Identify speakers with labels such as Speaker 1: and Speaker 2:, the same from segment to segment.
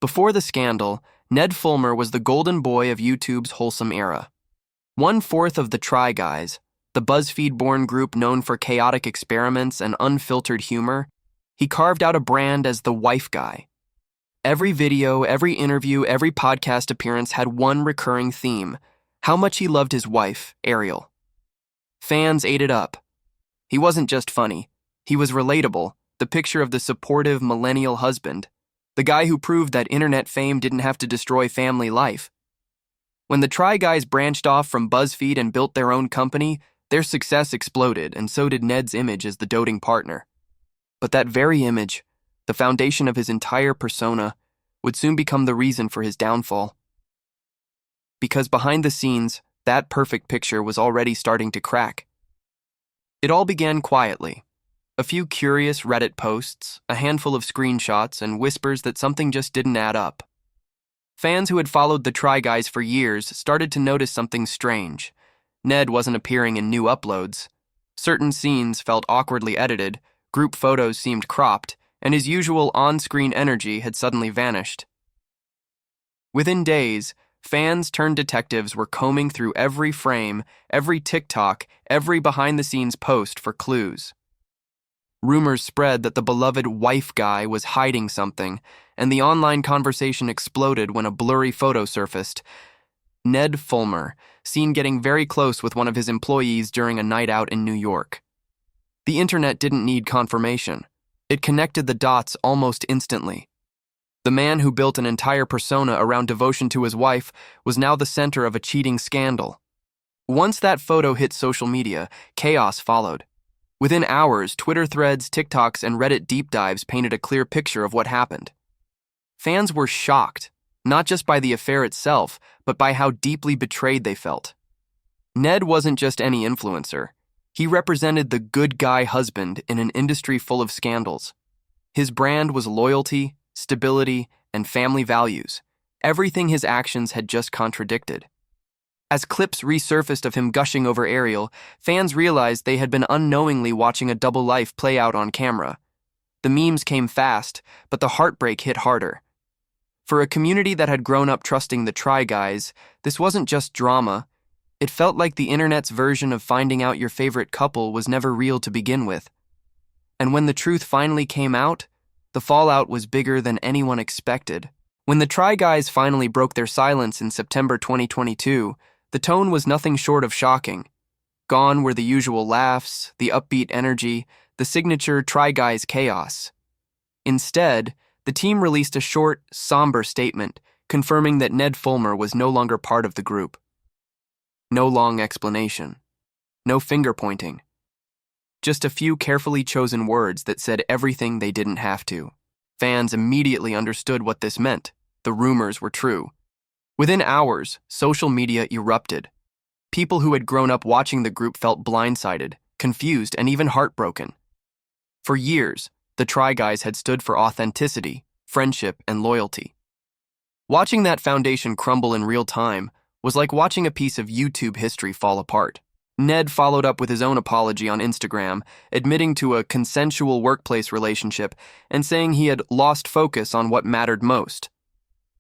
Speaker 1: Before the scandal, Ned Fulmer was the golden boy of YouTube's wholesome era. One-fourth of the Try Guys, the BuzzFeed-born group known for chaotic experiments and unfiltered humor, he carved out a brand as the wife guy. Every video, every interview, every podcast appearance had one recurring theme: how much he loved his wife, Ariel. Fans ate it up. He wasn't just funny. He was relatable, the picture of the supportive millennial husband, the guy who proved that internet fame didn't have to destroy family life. When the Try Guys branched off from BuzzFeed and built their own company, their success exploded, and so did Ned's image as the doting partner. But that very image, the foundation of his entire persona, would soon become the reason for his downfall. Because behind the scenes, that perfect picture was already starting to crack. It all began quietly. A few curious Reddit posts, a handful of screenshots, and whispers that something just didn't add up. Fans who had followed the Try Guys for years started to notice something strange. Ned wasn't appearing in new uploads. Certain scenes felt awkwardly edited, group photos seemed cropped, and his usual on-screen energy had suddenly vanished. Within days, fans turned detectives were combing through every frame, every TikTok, every behind-the-scenes post for clues. Rumors spread that the beloved wife guy was hiding something, and the online conversation exploded when a blurry photo surfaced. Ned Fulmer, seen getting very close with one of his employees during a night out in New York. The internet didn't need confirmation. It connected the dots almost instantly. The man who built an entire persona around devotion to his wife was now the center of a cheating scandal. Once that photo hit social media, chaos followed. Within hours, Twitter threads, TikToks, and Reddit deep dives painted a clear picture of what happened. Fans were shocked, not just by the affair itself, but by how deeply betrayed they felt. Ned wasn't just any influencer. He represented the good guy husband in an industry full of scandals. His brand was loyalty, stability, and family values, everything his actions had just contradicted. As clips resurfaced of him gushing over Ariel, fans realized they had been unknowingly watching a double life play out on camera. The memes came fast, but the heartbreak hit harder. For a community that had grown up trusting the Try Guys, this wasn't just drama. It felt like the internet's version of finding out your favorite couple was never real to begin with. And when the truth finally came out, the fallout was bigger than anyone expected. When the Try Guys finally broke their silence in September 2022, the tone was nothing short of shocking. Gone were the usual laughs, the upbeat energy, the signature Try Guys chaos. Instead, the team released a short, somber statement confirming that Ned Fulmer was no longer part of the group. No long explanation. No finger-pointing. Just a few carefully chosen words that said everything they didn't have to. Fans immediately understood what this meant. The rumors were true. Within hours, social media erupted. People who had grown up watching the group felt blindsided, confused, and even heartbroken. For years, the Try Guys had stood for authenticity, friendship, and loyalty. Watching that foundation crumble in real time was like watching a piece of YouTube history fall apart. Ned followed up with his own apology on Instagram, admitting to a consensual workplace relationship and saying he had lost focus on what mattered most.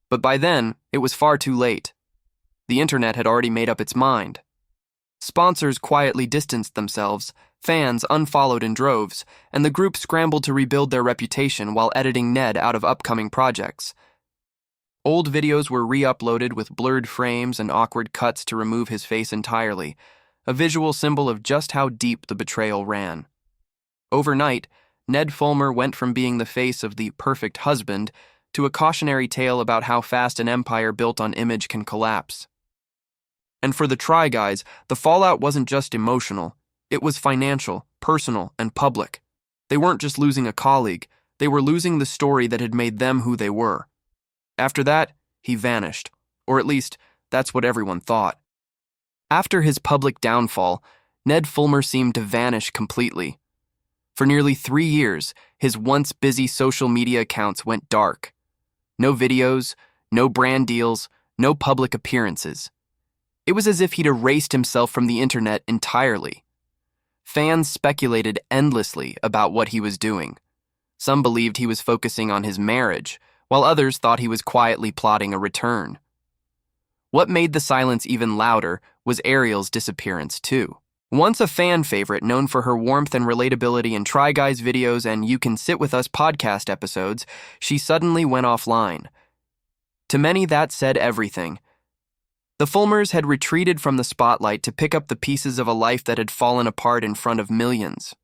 Speaker 1: But by then, it was far too late. The internet had already made up its mind. Sponsors quietly distanced themselves, fans unfollowed in droves, and the group scrambled to rebuild their reputation while editing Ned out of upcoming projects. Old videos were re-uploaded with blurred frames and awkward cuts to remove his face entirely, a visual symbol of just how deep the betrayal ran. Overnight, Ned Fulmer went from being the face of the perfect husband to a cautionary tale about how fast an empire built on image can collapse. And for the Try Guys, the fallout wasn't just emotional. It was financial, personal, and public. They weren't just losing a colleague. They were losing the story that had made them who they were. After that, he vanished. Or at least, that's what everyone thought. After his public downfall, Ned Fulmer seemed to vanish completely. For nearly 3 years, his once busy social media accounts went dark. No videos, no brand deals, no public appearances. It was as if he'd erased himself from the internet entirely. Fans speculated endlessly about what he was doing. Some believed he was focusing on his marriage, while others thought he was quietly plotting a return. What made the silence even louder was Ariel's disappearance, too. Once a fan favorite known for her warmth and relatability in Try Guy's videos and You Can Sit With Us podcast episodes, she suddenly went offline. To many, that said everything. The Fulmers had retreated from the spotlight to pick up the pieces of a life that had fallen apart in front of millions.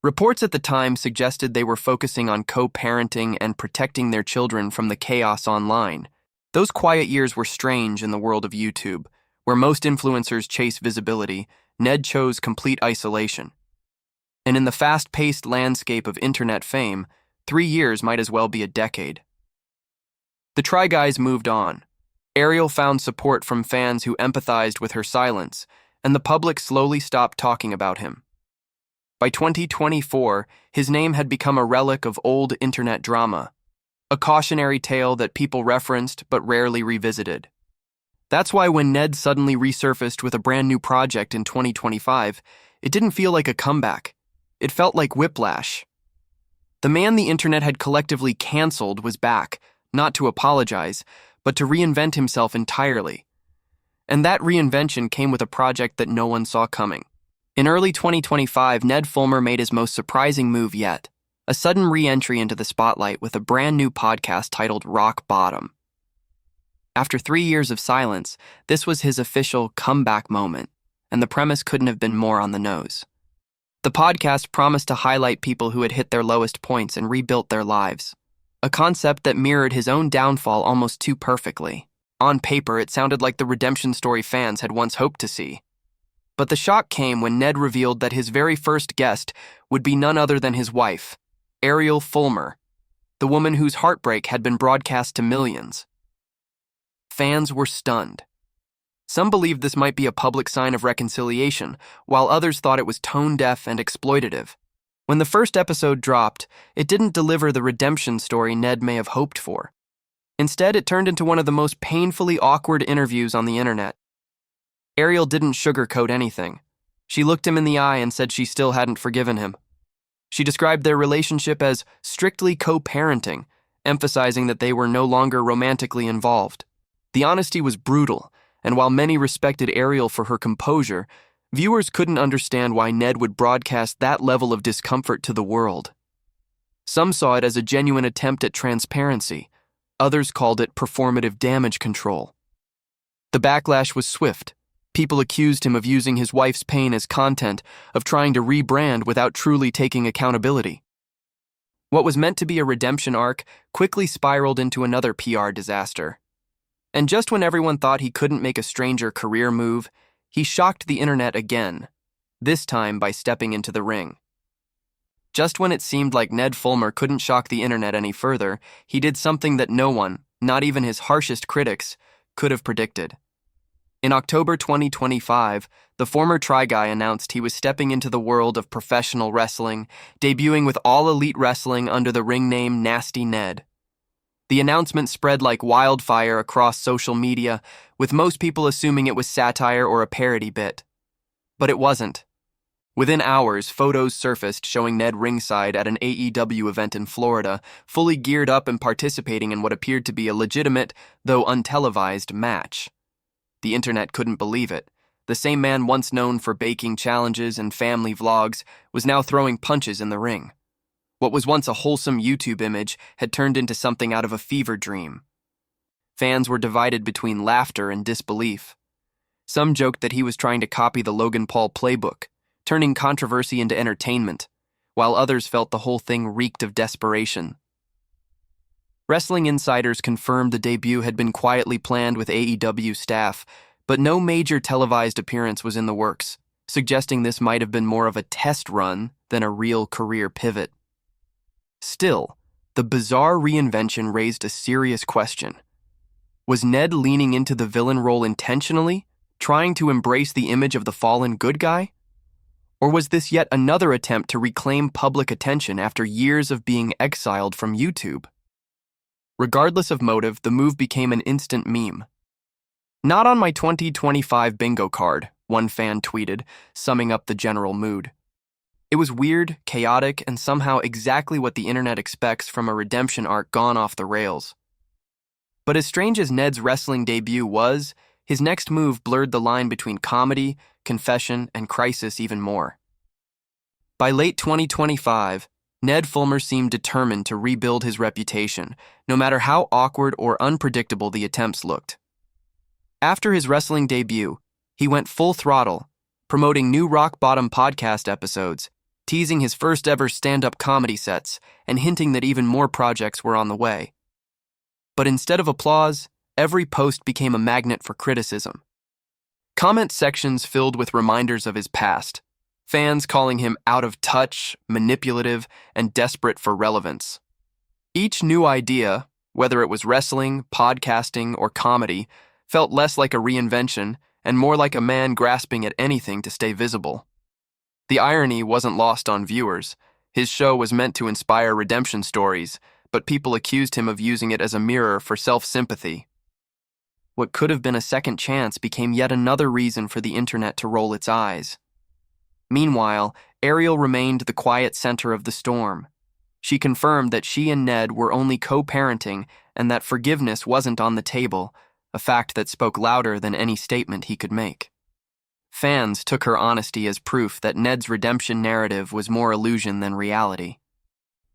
Speaker 1: Reports at the time suggested they were focusing on co-parenting and protecting their children from the chaos online. Those quiet years were strange in the world of YouTube, where most influencers chase visibility. Ned chose complete isolation. And in the fast-paced landscape of internet fame, 3 years might as well be a decade. The Try Guys moved on. Ariel found support from fans who empathized with her silence, and the public slowly stopped talking about him. By 2024, his name had become a relic of old internet drama, a cautionary tale that people referenced but rarely revisited. That's why when Ned suddenly resurfaced with a brand new project in 2025, it didn't feel like a comeback. It felt like whiplash. The man the internet had collectively canceled was back, not to apologize, but to reinvent himself entirely. And that reinvention came with a project that no one saw coming. In early 2025, Ned Fulmer made his most surprising move yet, a sudden re-entry into the spotlight with a brand new podcast titled Rock Bottom. After 3 years of silence, this was his official comeback moment, and the premise couldn't have been more on the nose. The podcast promised to highlight people who had hit their lowest points and rebuilt their lives, a concept that mirrored his own downfall almost too perfectly. On paper, it sounded like the redemption story fans had once hoped to see. But the shock came when Ned revealed that his very first guest would be none other than his wife, Ariel Fulmer, the woman whose heartbreak had been broadcast to millions. Fans were stunned. Some believed this might be a public sign of reconciliation, while others thought it was tone-deaf and exploitative. When the first episode dropped, it didn't deliver the redemption story Ned may have hoped for. Instead, it turned into one of the most painfully awkward interviews on the internet. Ariel didn't sugarcoat anything. She looked him in the eye and said she still hadn't forgiven him. She described their relationship as strictly co-parenting, emphasizing that they were no longer romantically involved. The honesty was brutal, and while many respected Ariel for her composure, viewers couldn't understand why Ned would broadcast that level of discomfort to the world. Some saw it as a genuine attempt at transparency. Others called it performative damage control. The backlash was swift. People accused him of using his wife's pain as content, of trying to rebrand without truly taking accountability. What was meant to be a redemption arc quickly spiraled into another PR disaster. And just when everyone thought he couldn't make a stranger career move, he shocked the internet again, this time by stepping into the ring. Just when it seemed like Ned Fulmer couldn't shock the internet any further, he did something that no one, not even his harshest critics, could have predicted. In October 2025, the former Try Guy announced he was stepping into the world of professional wrestling, debuting with All Elite Wrestling under the ring name Nasty Ned. The announcement spread like wildfire across social media, with most people assuming it was satire or a parody bit. But it wasn't. Within hours, photos surfaced showing Ned ringside at an AEW event in Florida, fully geared up and participating in what appeared to be a legitimate, though untelevised, match. The internet couldn't believe it. The same man once known for baking challenges and family vlogs was now throwing punches in the ring. What was once a wholesome YouTube image had turned into something out of a fever dream. Fans were divided between laughter and disbelief. Some joked that he was trying to copy the Logan Paul playbook, turning controversy into entertainment, while others felt the whole thing reeked of desperation. Wrestling insiders confirmed the debut had been quietly planned with AEW staff, but no major televised appearance was in the works, suggesting this might have been more of a test run than a real career pivot. Still, the bizarre reinvention raised a serious question. Was Ned leaning into the villain role intentionally, trying to embrace the image of the fallen good guy? Or was this yet another attempt to reclaim public attention after years of being exiled from YouTube? Regardless of motive, the move became an instant meme. "Not on my 2025 bingo card," one fan tweeted, summing up the general mood. It was weird, chaotic, and somehow exactly what the internet expects from a redemption arc gone off the rails. But as strange as Ned's wrestling debut was, his next move blurred the line between comedy, confession, and crisis even more. By late 2025, Ned Fulmer seemed determined to rebuild his reputation, no matter how awkward or unpredictable the attempts looked. After his wrestling debut, he went full throttle, promoting new Rock Bottom podcast episodes, teasing his first-ever stand-up comedy sets, and hinting that even more projects were on the way. But instead of applause, every post became a magnet for criticism. Comment sections filled with reminders of his past, fans calling him out of touch, manipulative, and desperate for relevance. Each new idea, whether it was wrestling, podcasting, or comedy, felt less like a reinvention and more like a man grasping at anything to stay visible. The irony wasn't lost on viewers. His show was meant to inspire redemption stories, but people accused him of using it as a mirror for self-sympathy. What could have been a second chance became yet another reason for the internet to roll its eyes. Meanwhile, Ariel remained the quiet center of the storm. She confirmed that she and Ned were only co-parenting and that forgiveness wasn't on the table, a fact that spoke louder than any statement he could make. Fans took her honesty as proof that Ned's redemption narrative was more illusion than reality.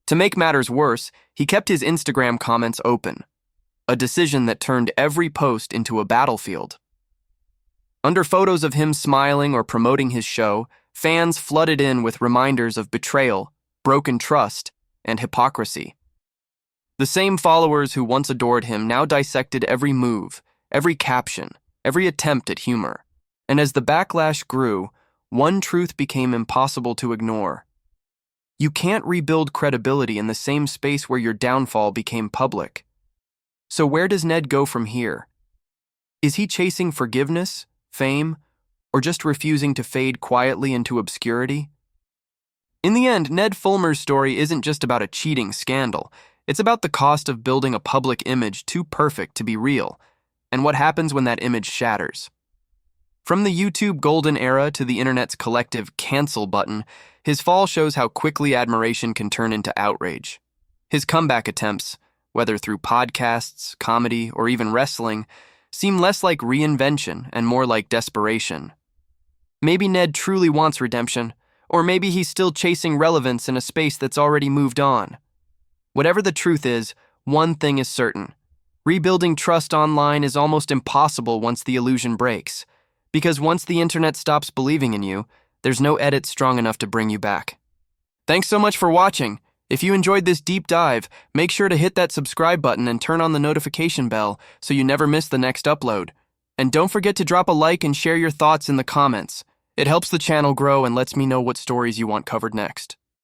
Speaker 1: To make matters worse, he kept his Instagram comments open, a decision that turned every post into a battlefield. Under photos of him smiling or promoting his show, fans flooded in with reminders of betrayal, broken trust, and hypocrisy. The same followers who once adored him now dissected every move, every caption, every attempt at humor. And as the backlash grew, one truth became impossible to ignore. You can't rebuild credibility in the same space where your downfall became public. So where does Ned go from here? Is he chasing forgiveness, fame, or just refusing to fade quietly into obscurity? In the end, Ned Fulmer's story isn't just about a cheating scandal. It's about the cost of building a public image too perfect to be real, and what happens when that image shatters. From the YouTube golden era to the internet's collective cancel button, his fall shows how quickly admiration can turn into outrage. His comeback attempts, whether through podcasts, comedy, or even wrestling, seem less like reinvention and more like desperation. Maybe Ned truly wants redemption, or maybe he's still chasing relevance in a space that's already moved on. Whatever the truth is, one thing is certain. Rebuilding trust online is almost impossible once the illusion breaks. Because once the internet stops believing in you, there's no edit strong enough to bring you back. Thanks so much for watching. If you enjoyed this deep dive, make sure to hit that subscribe button and turn on the notification bell so you never miss the next upload. And don't forget to drop a like and share your thoughts in the comments. It helps the channel grow and lets me know what stories you want covered next.